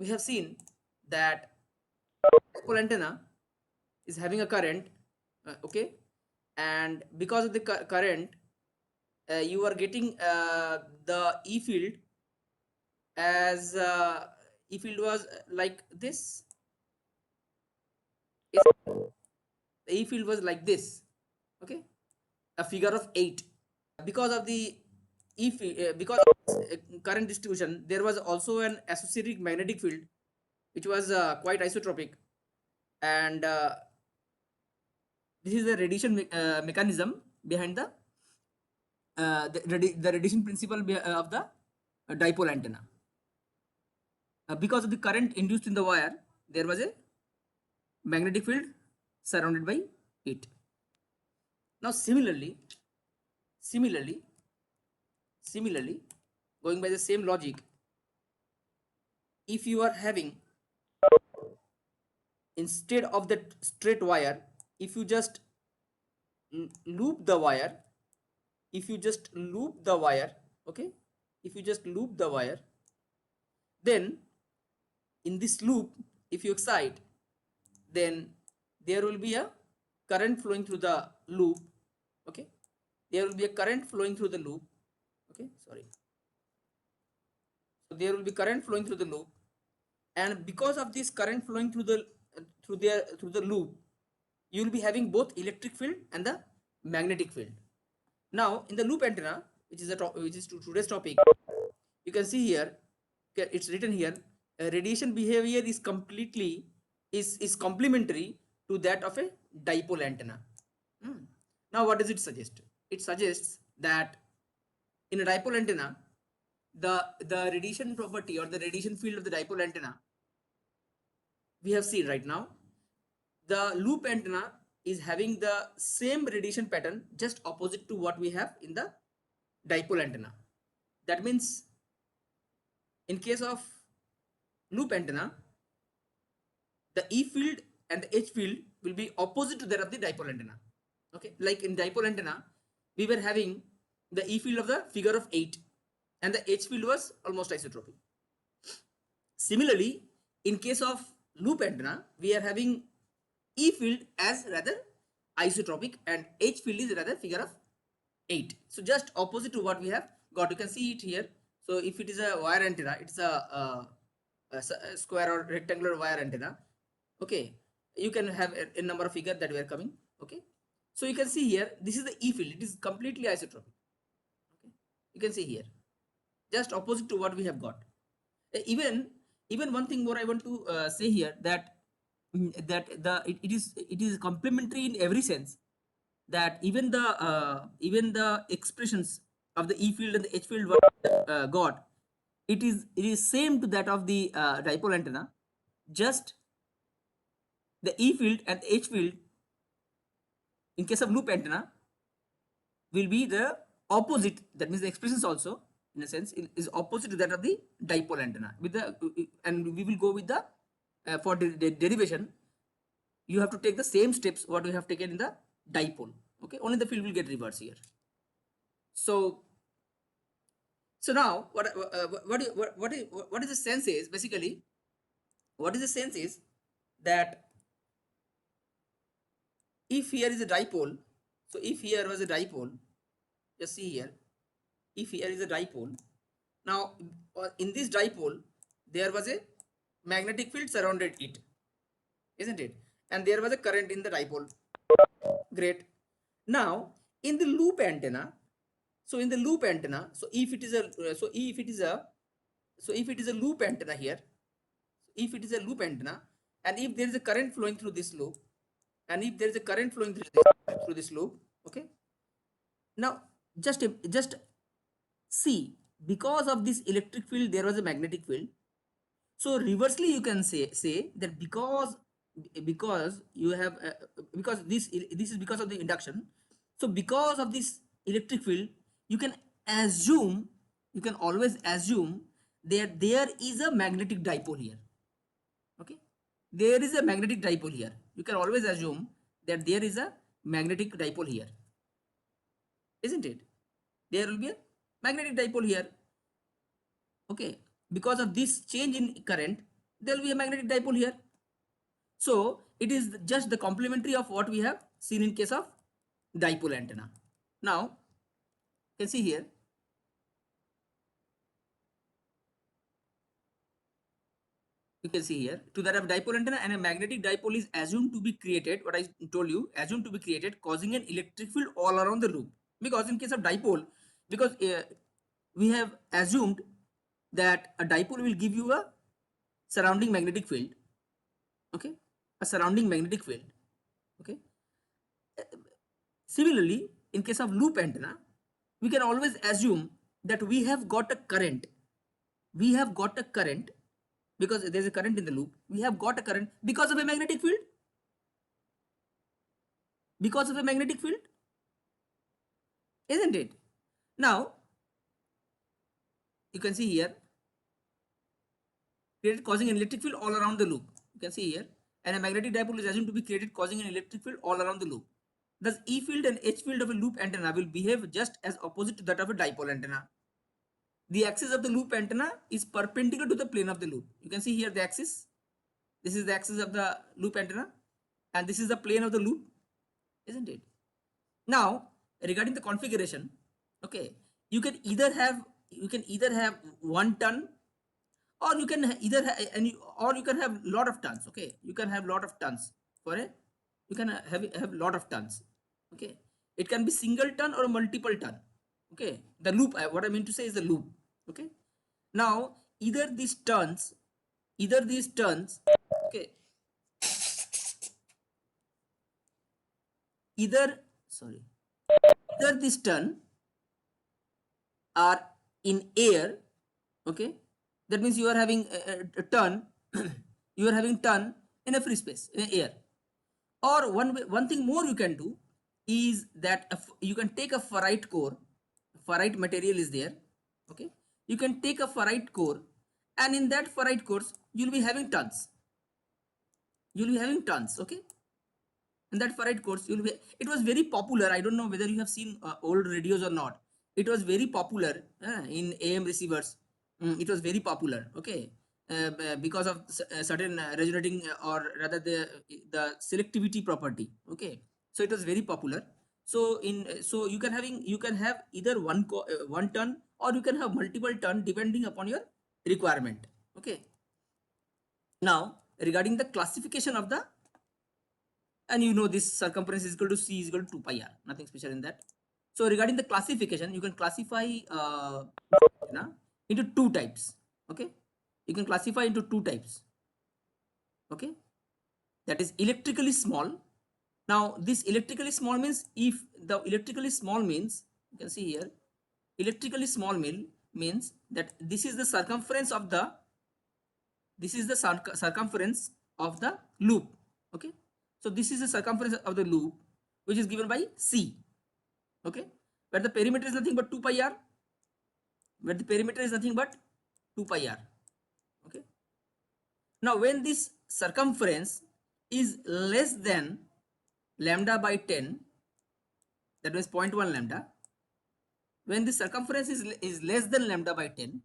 we have seen that dipole antenna is having a current, okay, and because of the current, you are getting the E field as E field was like this. The E field was like this, okay, a figure of 8. Because of the because of current distribution, there was also an associated magnetic field which was quite isotropic, and this is the radiation mechanism behind the radiation principle of the dipole antenna. Because of the current induced in the wire, there was a magnetic field surrounded by it. Now similarly similarly, going by the same logic, if you are having, instead of that straight wire, if you just loop the wire, if you just loop the wire, okay, if you just loop the wire, then in this loop, if you excite, then there will be a current flowing through the loop, okay, there will be a current flowing through the loop, okay, sorry, so there will be current flowing through the loop, and because of this current flowing through the through the loop, you will be having both electric field and the magnetic field. Now in the loop antenna, which is which is today's topic, you can see here, okay, it's written here, radiation behavior is completely is complementary to that of a dipole antenna. Hmm. Now what does it suggest? It suggests that in a dipole antenna, the radiation property or the radiation field of the dipole antenna, we have seen right now, the loop antenna is having the same radiation pattern, just opposite to what we have in the dipole antenna. That means in case of loop antenna, the E field and the H field will be opposite to that of the dipole antenna. Okay, like in dipole antenna, we were having the E field of the figure of 8 and the H field was almost isotropic. Similarly, in case of loop antenna, we are having E field as rather isotropic and H field is rather figure of 8. So just opposite to what we have got. You can see it here. So if it is a wire antenna, it's a square or rectangular wire antenna. Okay, you can have a number of figure that we are coming. Okay, so you can see here, this is the E field. It is completely isotropic. Okay, you can see here, just opposite to what we have got. Even one thing more I want to say here, that that it is complementary in every sense, that even the expressions of the E field and the H field what got, it is same to that of the dipole antenna. Just the E field and H field in case of loop antenna will be the opposite. That means the expressions also in a sense is opposite to that of the dipole antenna. With the and we will go with the for the derivation, you have to take the same steps what we have taken in the dipole. Okay, only the field will get reversed here. So now what is the sense is, basically what is the sense is that if here is a dipole, so if here was a dipole, just see here, if here is a dipole, now in this dipole there was a magnetic field surrounded it, isn't it, and there was a current in the dipole. Great. Now in the loop antenna, so in the loop antenna, so if it is a loop antenna here, if it is a loop antenna, and if there is a current flowing through this loop, and if there is a current flowing through this loop, okay, now just see, because of this electric field there was a magnetic field. So reversely you can say that because you have because this is because of the induction. So because of this electric field, you can assume, you can always assume that there is a magnetic dipole here. Okay, there is a magnetic dipole here. You can always assume that there is a magnetic dipole here, isn't it? There will be a magnetic dipole here. Okay, because of this change in current, there will be a magnetic dipole here. So it is just the complementary of what we have seen in case of dipole antenna. Now you can see here, to that of dipole antenna, and a magnetic dipole is assumed to be created, what I told you, assumed to be created, causing an electric field all around the loop. Because in case of dipole, because we have assumed that a dipole will give you a surrounding magnetic field, okay, a surrounding magnetic field, okay. Similarly, in case of loop antenna, we can always assume that we have got a current, because there is a current in the loop, we have got a current because of a magnetic field, isn't it? Now you can see here, created causing an electric field all around the loop. You can see here, and a magnetic dipole is assumed to be created causing an electric field all around the loop. Thus, E field and H field of a loop antenna will behave just as opposite to that of a dipole antenna. The axis of the loop antenna is perpendicular to the plane of the loop. You can see here the axis. This is the axis of the loop antenna, and this is the plane of the loop, isn't it? Now, regarding the configuration, okay, you can either have 1 ton, or you can either or you can have lot of tons. Okay, you can have lot of tons for a, you can have lot of tons. Okay, it can be single ton or multiple ton. Okay, the loop, what I mean to say is the loop. Okay, now either these tons, okay, either sorry, either this ton are in air. Okay, that means you are having a ton you are having ton in a free space, in air. Or one thing more you can do is that you can take a ferrite core, ferrite material is there. Okay, you can take a ferrite core, and in that ferrite cores you will be having tons, okay. In that ferrite cores you will be, it was very popular, I don't know whether you have seen old radios or not. It was very popular in AM receivers. It was very popular, okay. Because of certain resonating or rather the selectivity property, okay. So it was very popular. So so you can have either 1 ton, or you can have multiple ton depending upon your requirement, okay. Now regarding the classification of the, and you know this circumference is equal to c is equal to 2 pi r, nothing special in that. So regarding the classification, you can classify into two types, okay. You can classify into two types, okay. That is electrically small. Now this electrically small means, if the electrically small means, you can see here, electrically small means that this is the circumference of the, circumference of the loop, okay. So this is the circumference of the loop, which is given by c, okay, where the perimeter is nothing but 2 pi r, 2 pi r, okay. Now when this circumference is less than lambda by 10, that means 0.1 lambda, when the circumference is less than lambda by 10,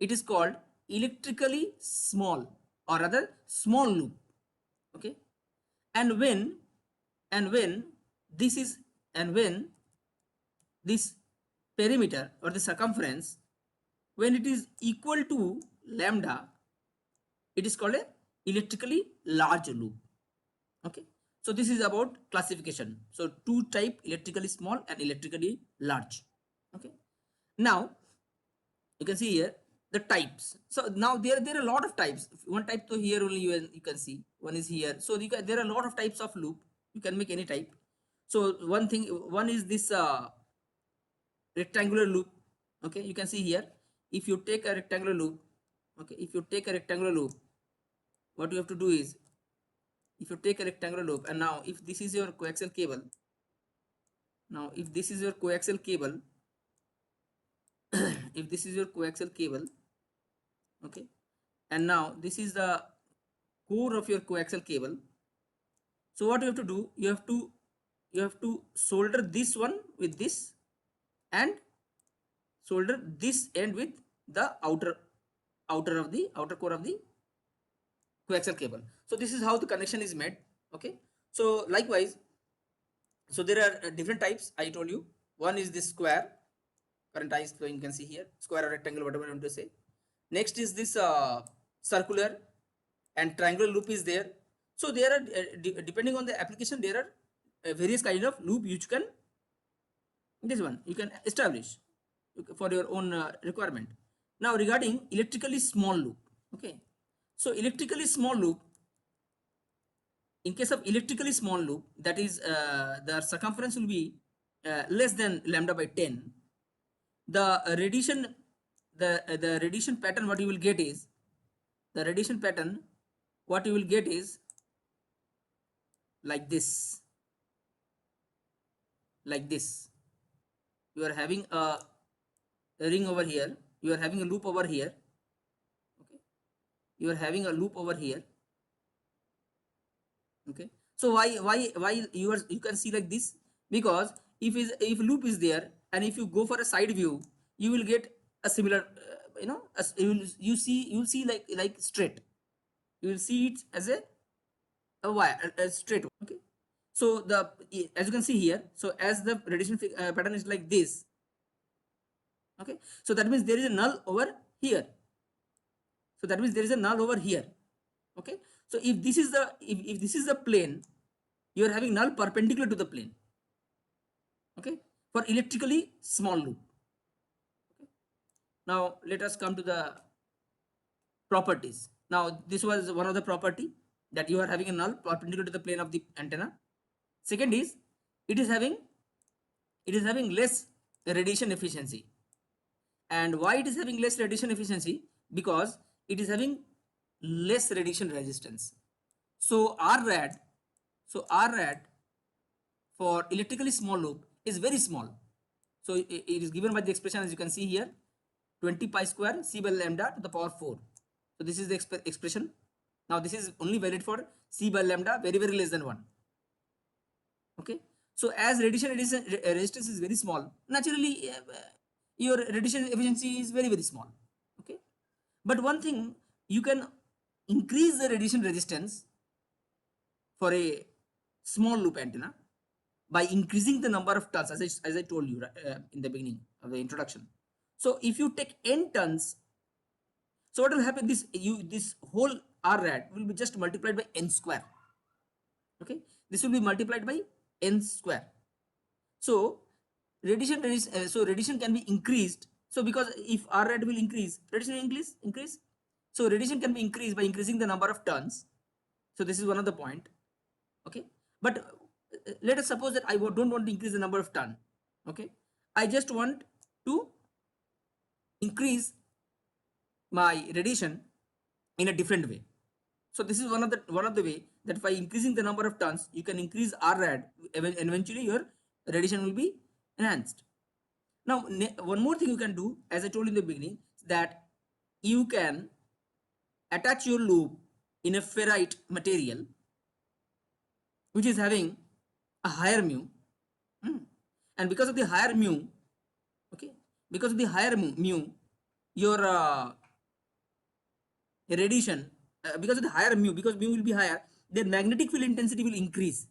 it is called electrically small, or rather small loop, okay. And when this is, and when this perimeter or the circumference, when it is equal to lambda, it is called a electrically large loop, okay. So this is about classification. So two type, electrically small and electrically large, okay. Now you can see here the types. So now there are a lot of types. One type to here only you can see, one is here. So there are a lot of types of loop, you can make any type. So one is this rectangular loop, okay. You can see here, if you take a rectangular loop, okay, what you have to do is, if you take a rectangular loop, and now if this is your coaxial cable, if this is your coaxial cable, okay, and now this is the core of your coaxial cable. So what you have to do, you have to solder this one with this, and solder this end with the outer core of the coaxial cable. So this is how the connection is made. Okay, so likewise, so there are different types I told you. One is this square current I, so you can see here, square or rectangle, whatever you want to say. Next is this circular and triangular loop is there. So there are depending on the application, there are various kind of loop which you can, this one you can establish for your own requirement. Now regarding electrically small loop, okay, so electrically small loop, in case of electrically small loop, that is the circumference will be less than lambda by 10. The radiation, the radiation pattern what you will get is, the radiation pattern what you will get is like this, like this. You are having a ring over here, you are having a loop over here, okay, you are having a loop over here, okay. So why you can see like this, because if loop is there and if you go for a side view, you will get a similar you will see like straight, you will see it as a wire, a straight one, okay. So the, as you can see here, so as the radiation pattern is like this, okay, so that means there is a null over here, so that means there is a null over here, okay. So if this is the, if this is the plane, you are having null perpendicular to the plane, okay, for electrically small loop, okay. Now let us come to the properties. Now this was one of the property, that you are having a null perpendicular to the plane of the antenna. Second is, it is having less radiation efficiency. And why it is having less radiation efficiency? Because it is having less radiation resistance. So Rrad, for electrically small loop is very small. So it is given by the expression, as you can see here, 20 pi square C by lambda to the power 4. So this is the expression. Now this is only valid for C by lambda very less than 1. Okay. So as radiation resistance is very small, naturally your radiation efficiency is very small. Okay. But one thing, you can increase the radiation resistance for a small loop antenna by increasing the number of turns, as I told you in the beginning of the introduction. So if you take n turns, so what will happen? This whole Rrad will be just multiplied by n square. Okay, this will be multiplied by n square. So radiation can be increased. So because if Rrad will increase, radiation will increase. So radiation can be increased by increasing the number of turns. So this is one of the point. Okay, but let us suppose that I don't want to increase the number of turn. Okay, I just want to increase my radiation in a different way. So this is one of the way that by increasing the number of turns, you can increase Rrad. Eventually your radiation will be enhanced. Now one more thing you can do, as I told in the beginning, that you can attach your loop in a ferrite material which is having a higher mu, and because of the higher mu, okay, because of the higher mu, your radiation, because of the higher mu, because mu will be higher, their magnetic field intensity will increase.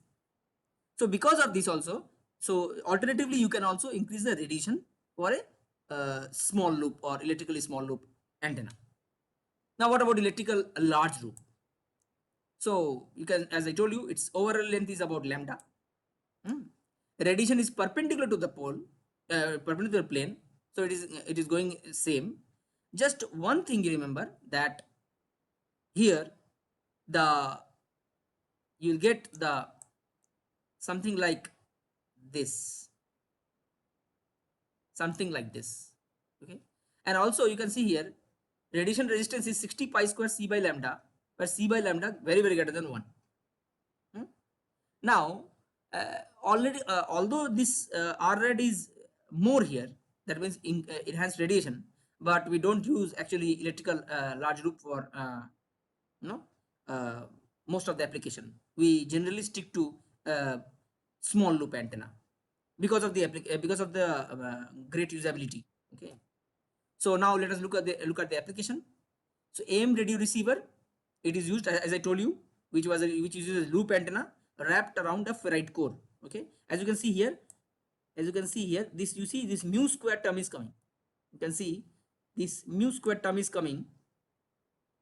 So because of this also, so alternatively you can also increase the radiation for a small loop or electrically small loop antenna. Now what about electrical large loop? So you can, as I told you, its overall length is about lambda. Radiation is perpendicular to the pole, perpendicular to the plane. So it is going same. Just one thing you remember, that here you'll get the something like this, okay. And also you can see here, radiation resistance is 60 pi square C by lambda, where C by lambda very greater than 1. Now already although this Rrad is more here, that means it has radiation, but we don't use actually electrical large loop for most of the application. We generally stick to small loop antenna because of the great usability. Okay, so now let us look at the application. So AM radio receiver, it is used, as I told you, which uses a loop antenna wrapped around a ferrite core. Okay, as you can see here, this, you see this mu square term is coming. You can see this mu square term is coming.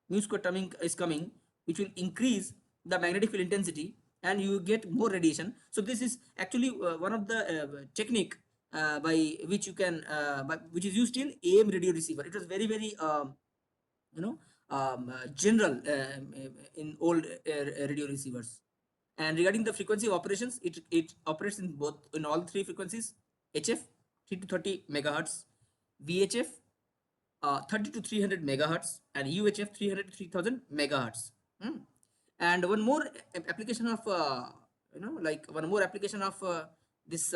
Mu square term is coming, which will increase the magnetic field intensity, and you get more radiation. So this is actually one of the technique by which you can which is used in AM radio receiver. It was very very you know general in old radio receivers. And regarding the frequency of operations, it operates in both, in all three frequencies: HF 3 to 30 megahertz, VHF 30 to 300 megahertz, and UHF 300 to 3000 megahertz. Hmm. And one more application of like one more application of this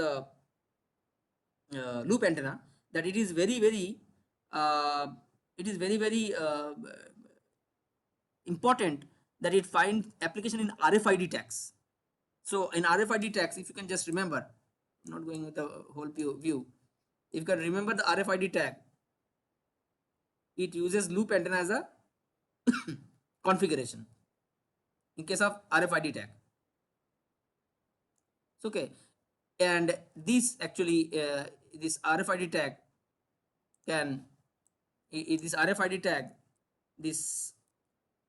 loop antenna, that it is very very uh, it is very very important that it finds application in RFID tags. So in RFID tags, if you can just remember, I'm not going with the whole view. If you can remember the RFID tag, it uses loop antenna as a configuration in case of RFID tag. So, okay, and this actually this RFID tag can this RFID tag, this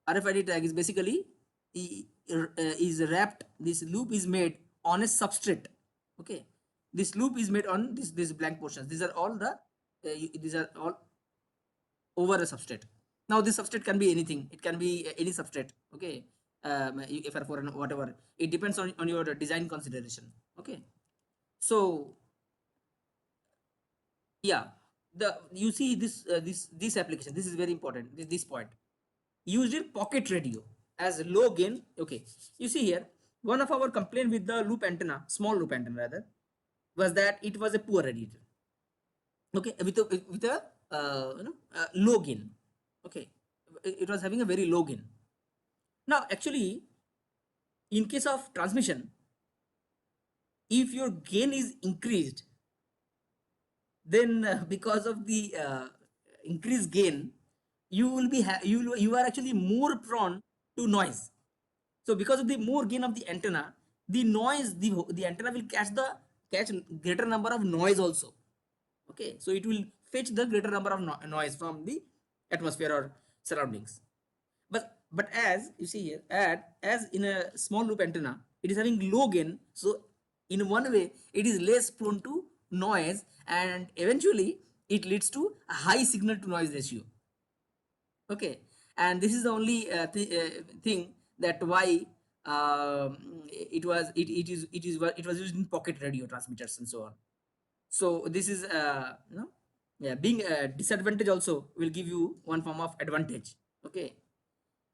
RFID tag is basically is wrapped. This loop is made on a substrate. Okay, this loop is made on this blank portions. These are all the these are all over a substrate. Now this substrate can be anything. It can be any substrate. Okay, FR4 and whatever. It depends on your design consideration. Okay, so yeah, you see this application. This is very important. This point used in pocket radio as low gain. Okay, you see here, one of our complaint with the loop antenna, small loop antenna rather, was that it was a poor radiator. Okay, with a low gain. Okay, it was having a very low gain. Now actually, in case of transmission, if your gain is increased, then because of the increased gain, you will be you are actually more prone to noise. So because of the more gain of the antenna, the noise, the antenna will catch greater number of noise also. Okay, so it will fetch the greater number of noise from the atmosphere or surroundings. But as you see here, as in a small loop antenna, it is having low gain. So in one way, it is less prone to noise, and eventually it leads to a high signal to noise ratio. Okay, and this is the only thing that why it was used in pocket radio transmitters and so on. So this is yeah, being a disadvantage also will give you one form of advantage. Okay,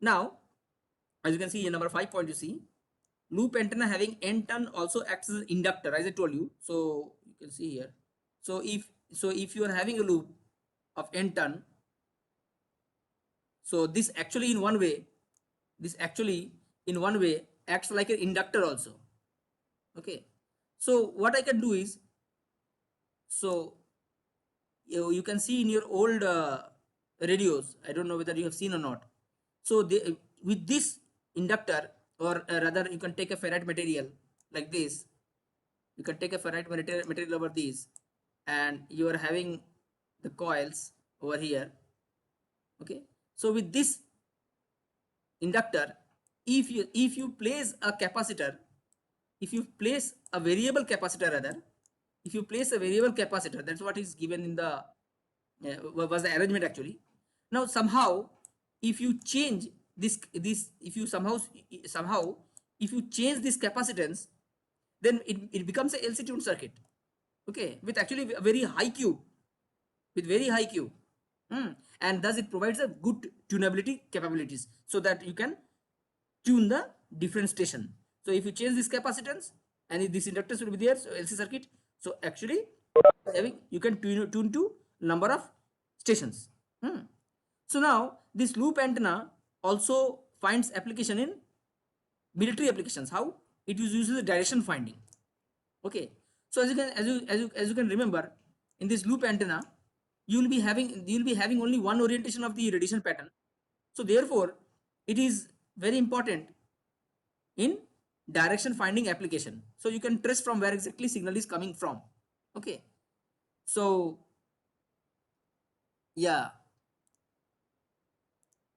now as you can see in number 5 point, you see loop antenna having n turn also acts as an inductor, as I told you. So you can see here, so if you are having a loop of n turn, so this actually in one way acts like an inductor also. Okay, so what I can do is, so you can see in your old radios, I don't know whether you have seen or not. So with this inductor, or rather you can take a ferrite material like this, you can take a ferrite material over these, and you are having the coils over here. Okay, so with this inductor, if you place a capacitor, if you place a variable capacitor rather, if you place a variable capacitor, that's what is given in the was the arrangement actually. Now somehow if you change this if you somehow if you change this capacitance, then it becomes a LC tuned circuit. Okay, with actually a very high Q, with very high Q. And thus it provides a good tunability capabilities, so that you can tune the different station. So if you change this capacitance, and if this inductance will be there, so LC circuit, so actually you can tune to number of stations. So now this loop antenna also finds application in military applications. How? It uses the direction finding. Okay, so as you can remember, in this loop antenna, you will be having only one orientation of the radiation pattern. So therefore it is very important in direction finding application. So you can trace from where exactly signal is coming from. Okay. So yeah,